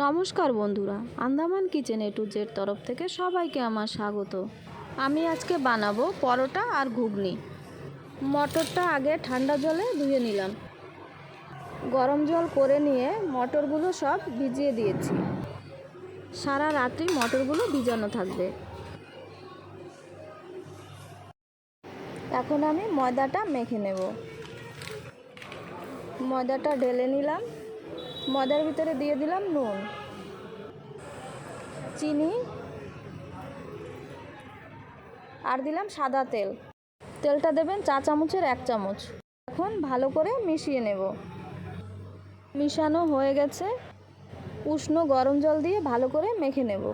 নমস্কার বন্ধুরা, Andaman kitchen A to Z তরফ থেকে সবাইকে আমার স্বাগত। আমি আজকে বানাবো পরোটা আর ঘুগনি। মটরটা আগে ঠান্ডা জলে ধুয়ে নিলাম। গরম জল করে নিয়ে মটরগুলো সব ভিজিয়ে দিয়েছি। সারা রাত্রি মটরগুলো ভিজানো থাকবে। এখন আমি ময়দাটা মেখে নেব। ময়দাটা ঢেলে নিলাম। ময়দার ভিতরে দিয়ে দিলাম নুন, চিনি আর দিলাম সাদা তেল। তেলটা দেবেন 4 চামচের 1 চামচ। এখন ভালো করে মিশিয়ে নেব। মিশানো হয়ে গেছে। উষ্ণ গরম জল দিয়ে ভালো করে মেখে নেব।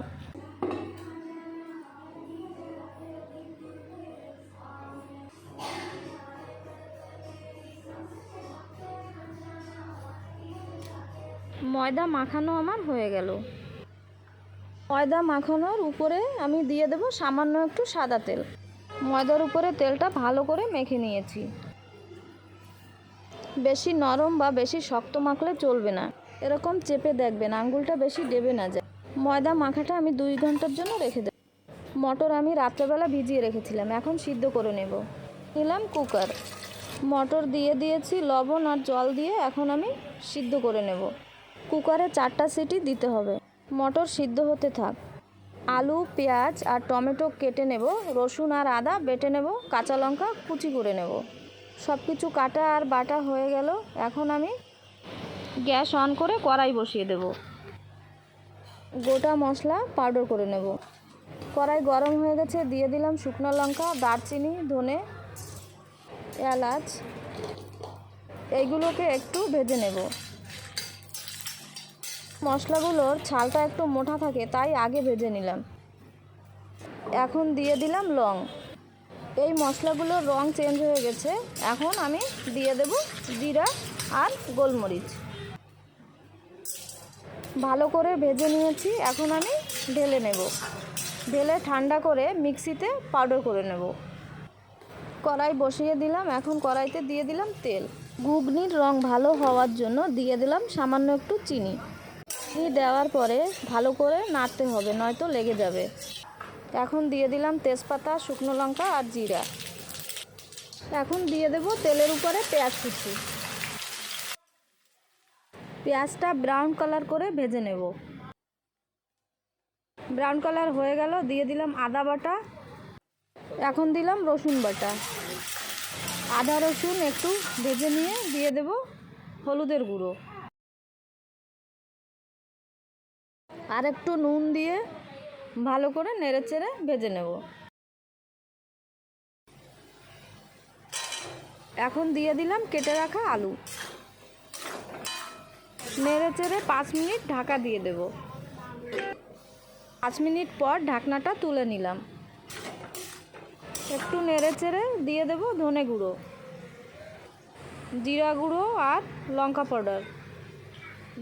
ময়দা মাখানো আমার হয়ে গেল। ময়দা মাখানোর উপরে আমি দিয়ে দেব সামান্য একটু সাদা তেল। ময়দার উপরে তেলটা ভালো করে মেখে নিয়েছি। বেশি নরম বা বেশি শক্ত মাখলে চলবে না। এরকম চেপে দেখবেন আঙ্গুলটা বেশি দেবে না যায়। ময়দা মাখাটা আমি 2 ঘন্টার জন্য রেখে দেব। মটর আমি রাত্রেবেলা ভিজিয়ে রেখেছিলাম, এখন সিদ্ধ করে নেব। নিলাম কুকার, মটর দিয়ে দিয়েছি, লবণ আর জল দিয়ে এখন আমি সিদ্ধ করে নেব। কুকারে 4টা সিটি দিতে হবে। মটর সিদ্ধ হতে থাক। আলু, পেঁয়াজ আর টমেটো কেটে নেব, রসুন আর আদা বেটে নেব, কাঁচা লঙ্কা কুচি করে নেব। সব কিছু কাটা আর বাটা হয়ে গেল। এখন আমি গ্যাস অন করে কড়াই বসিয়ে দেব। গোটা মশলা পাউডার করে নেব। কড়াই গরম হয়ে গেছে, দিয়ে দিলাম শুকনো লঙ্কা, দারচিনি, ধনে, এলাচ। এইগুলোকে একটু ভেজে নেব। মশলাগুলোর ছালটা একটু মোটা থাকে, তাই আগে ভেজে নিলাম। এখন দিয়ে দিলাম লং। এই মশলাগুলোর রং চেঞ্জ হয়ে গেছে। এখন আমি দিয়ে দেব জিরা আর গোলমরিচ। ভালো করে ভেজে নিয়েছি। এখন আমি ঢেলে নেব। ঢেলে ঠান্ডা করে মিক্সিতে পাউডার করে নেব। কড়াই বসিয়ে দিলাম। এখন কড়াইতে দিয়ে দিলাম তেল। ঘুগনির রং ভালো হওয়ার জন্য দিয়ে দিলাম সামান্য একটু চিনি। চিনি দেওয়ার পরে ভালো করে নাড়তে হবে, নয়তো লেগে যাবে। এখন দিয়ে দিলাম তেজপাতা, শুকনো লঙ্কা আর জিরা। এখন দিয়ে দেব তেলের উপরে পেঁয়াজ কুচি। পেঁয়াজটা ব্রাউন কালার করে ভেজে নেব। ব্রাউন কালার হয়ে গেল, দিয়ে দিলাম আদা বাটা। এখন দিলাম রসুন বাটা। আদা রসুন একটু ভেজে নিয়ে দিয়ে দেব হলুদের গুঁড়ো আর একটু নুন দিয়ে ভালো করে নেড়েচেড়ে ভেজে নেব। এখন দিয়ে দিলাম কেটে রাখা আলু। নেড়েচেড়ে 5 মিনিট ঢাকা দিয়ে দেব। 5 মিনিট পর ঢাকনাটা তুলে নিলাম। একটু নেড়েচেড়ে দিয়ে দেব ধনে গুঁড়ো, জিরা গুঁড়ো আর লঙ্কা পাউডার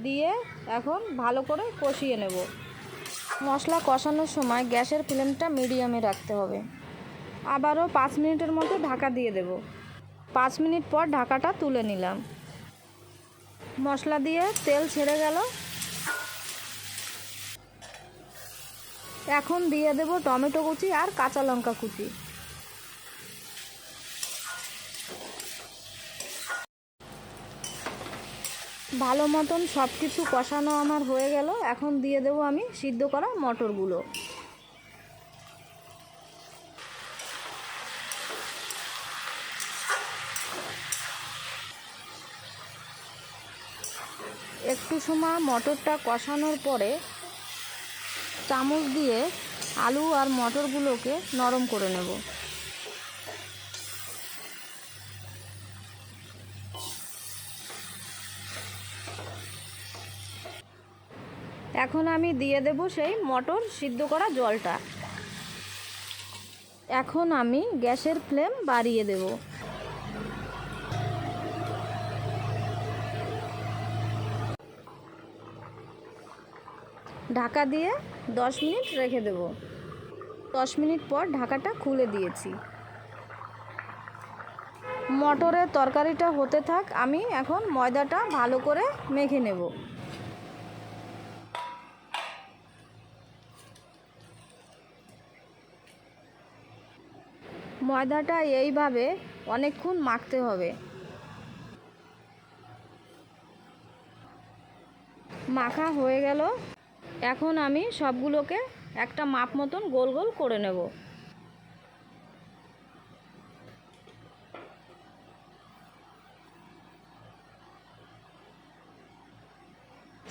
দিয়ে এখন ভালো করে কষিয়ে নেব। মশলা কষানোর সময় গ্যাসের ফ্লেমটা মিডিয়ামে রাখতে হবে। আবারও 5 মিনিটের মতো ঢাকা দিয়ে দেব। 5 মিনিট পর ঢাকাটা তুলে নিলাম। মশলা দিয়ে তেল ছেড়ে গেল। এখন দিয়ে দেব টমেটো কুচি আর কাঁচা লঙ্কা কুচি। ভালো মতন সব কিছু কষানো আমার হয়ে গেল। এখন দিয়ে দেব আমি সিদ্ধ করা মটরগুলো। একটু সময় মটরটা কষানোর পরে চামচ দিয়ে আলু আর মটরগুলোকে নরম করে নেব। এখন আমি দিয়ে দেব সেই মটর সিদ্ধ করা জলটা। এখন আমি গ্যাসের ফ্লেম বাড়িয়ে দেব। ঢাকা দিয়ে 10 মিনিট রেখে দেব। 10 মিনিট পর ঢাকাটা খুলে দিয়েছি। মটরের তরকারিটা হতে থাক। আমি এখন ময়দাটা ভালো করে মেখে নেব। ময়দাটা এইভাবে অনেকক্ষণ মাখতে হবে। মাখা হয়ে গেল। এখন আমি সবগুলোকে একটা মাপ মতন গোল গোল করে নেব।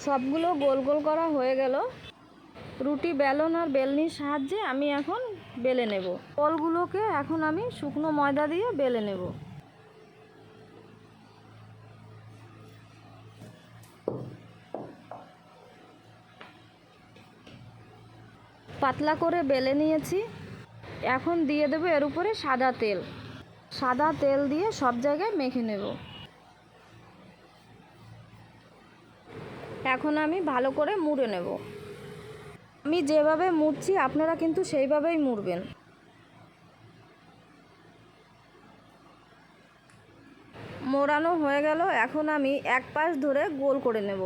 সবগুলো গোল গোল করা হয়ে গেল। রুটি বেলন আর বেলনির সাহায্যে আমি এখন বেলে নেব। বলগুলোকে এখন আমি শুকনো ময়দা দিয়ে বেলে নেব। পাতলা করে বেলে নিয়েছি। এখন দিয়ে দেবো এর উপরে সাদা তেল। সাদা তেল দিয়ে সব জায়গায় মেখে নেব। এখন আমি ভালো করে মুড়ে নেব। আমি যেভাবে মুড়ছি আপনারা কিন্তু সেইভাবেই মুড়বেন। মোড়ানো হয়ে গেল। এখন আমি এক পাশ ধরে গোল করে নেব।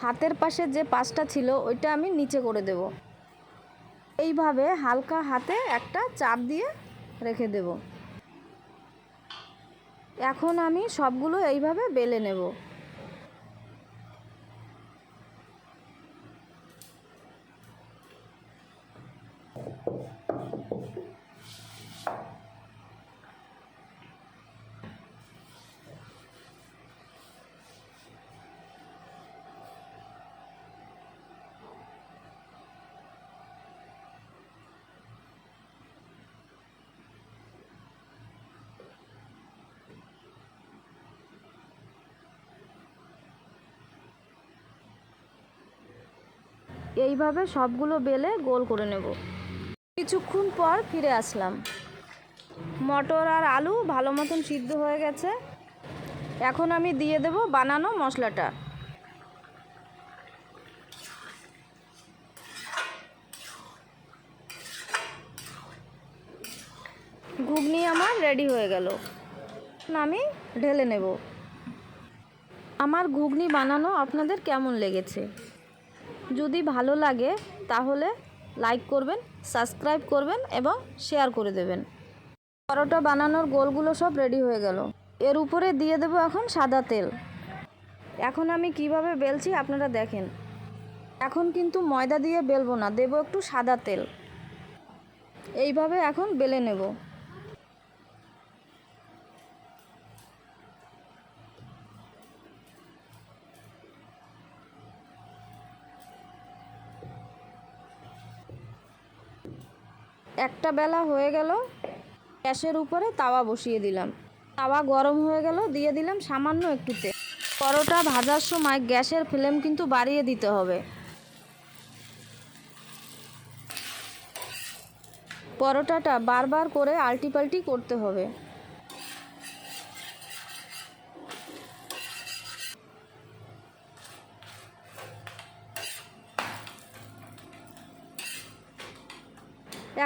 হাতের পাশে যে পাশটা ছিল ওইটা আমি নিচে করে দেব। এইভাবে হালকা হাতে একটা চাপ দিয়ে রেখে দেব। এখন আমি সবগুলো এইভাবে বেলে নেব। এইভাবে সবগুলো বেলে গোল করে নেব। কিছুক্ষণ পর ফিরে আসলাম। মটর আর আলু ভালো মতন সিদ্ধ হয়ে গেছে। এখন আমি দিয়ে দেব বানানো মশলাটা। ঘুগনি আমার রেডি হয়ে গেল। আমি ঢেলে নেব। আমার ঘুগনি বানানো আপনাদের কেমন লেগেছে? যদি ভালো লাগে তাহলে লাইক করবেন, সাবস্ক্রাইব করবেন এবং শেয়ার করে দেবেন। পরোটা বানানোর গোলগুলো সব রেডি হয়ে গেল। এর উপরে দিয়ে দেব এখন সাদা তেল। এখন আমি কিভাবে বেলছি আপনারা দেখেন। এখন কিন্তু ময়দা দিয়ে বেলবো না, দেব একটু সাদা তেল। এইভাবে এখন বেলে নেব। একটা বেলা হয়ে গেল। গ্যাসের উপরে তাওয়া বসিয়ে দিলাম। তাওয়া গরম হয়ে গেল, দিয়ে দিলাম সামান্য একটু তেল। পরোটা ভাজার সময় গ্যাসের ফ্লেম কিন্তু বাড়িয়ে দিতে হবে। পরোটাটা বারবার করে আল্টিপাল্টি করতে হবে।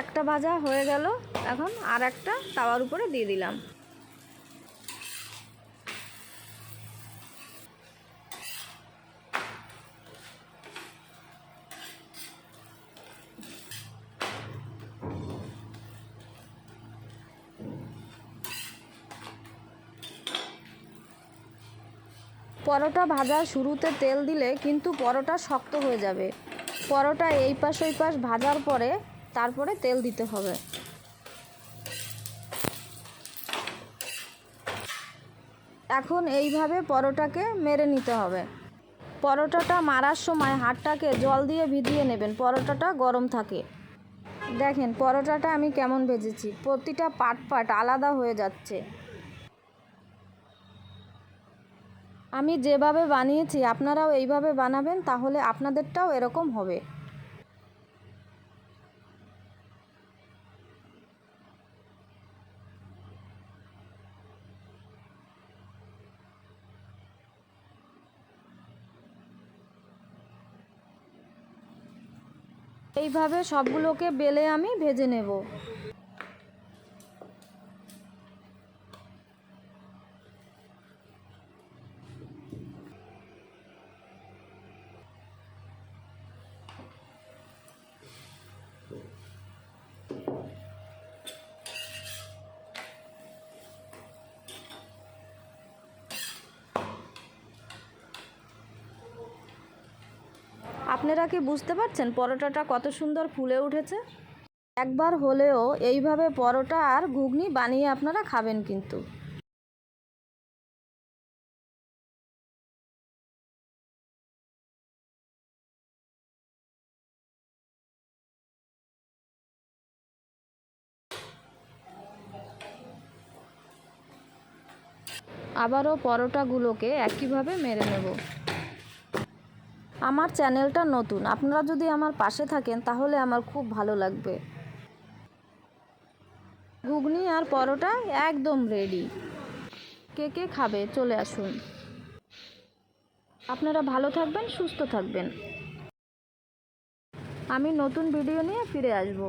একটা ভাজা হয়ে গেল। এখন আর একটা তাওয়ার উপরে দিয়ে দিলাম। পরোটা ভাজার শুরুতে তেল দিলে কিন্তু পরোটা শক্ত হয়ে যাবে। পরোটা এই পাশ ওই পাশ ভাজার পরে তারপরে তেল দিতে হবে। এখন এইভাবে পরোটাকে মেরে নিতে হবে। পরোটাটা মারার সময় হাতটাকে জল দিয়ে ভিজিয়ে নেবেন, পরোটাটা গরম থাকে। দেখেন পরোটাটা আমি কেমন ভেজেছি, প্রতিটা পাট আলাদা হয়ে যাচ্ছে। আমি যেভাবে বানিয়েছি আপনারাও এইভাবে বানাবেন, তাহলে আপনাদেরটাও এরকম হবে। এইভাবে সবগুলোকে বেলে আমি ভেজে নেব। আপনারা কি বুঝতে পারছেন পরোটাটা কত সুন্দর ফুলে উঠেছে? একবার হলেও এইভাবে পরোটা আর ঘুগনি বানিয়ে আপনারা খাবেন কিন্তু। আবারও পরোটাগুলোকে একইভাবে মেরে নেব। আমার চ্যানেলটা নতুন, আপনারা যদি আমার পাশে থাকেন তাহলে আমার খুব ভালো লাগবে। ঘুগনি আর পরোটা একদম রেডি। কে কে খাবে চলে আসুন। আপনারা ভালো থাকবেন, সুস্থ থাকবেন। আমি নতুন ভিডিও নিয়ে ফিরে আসব।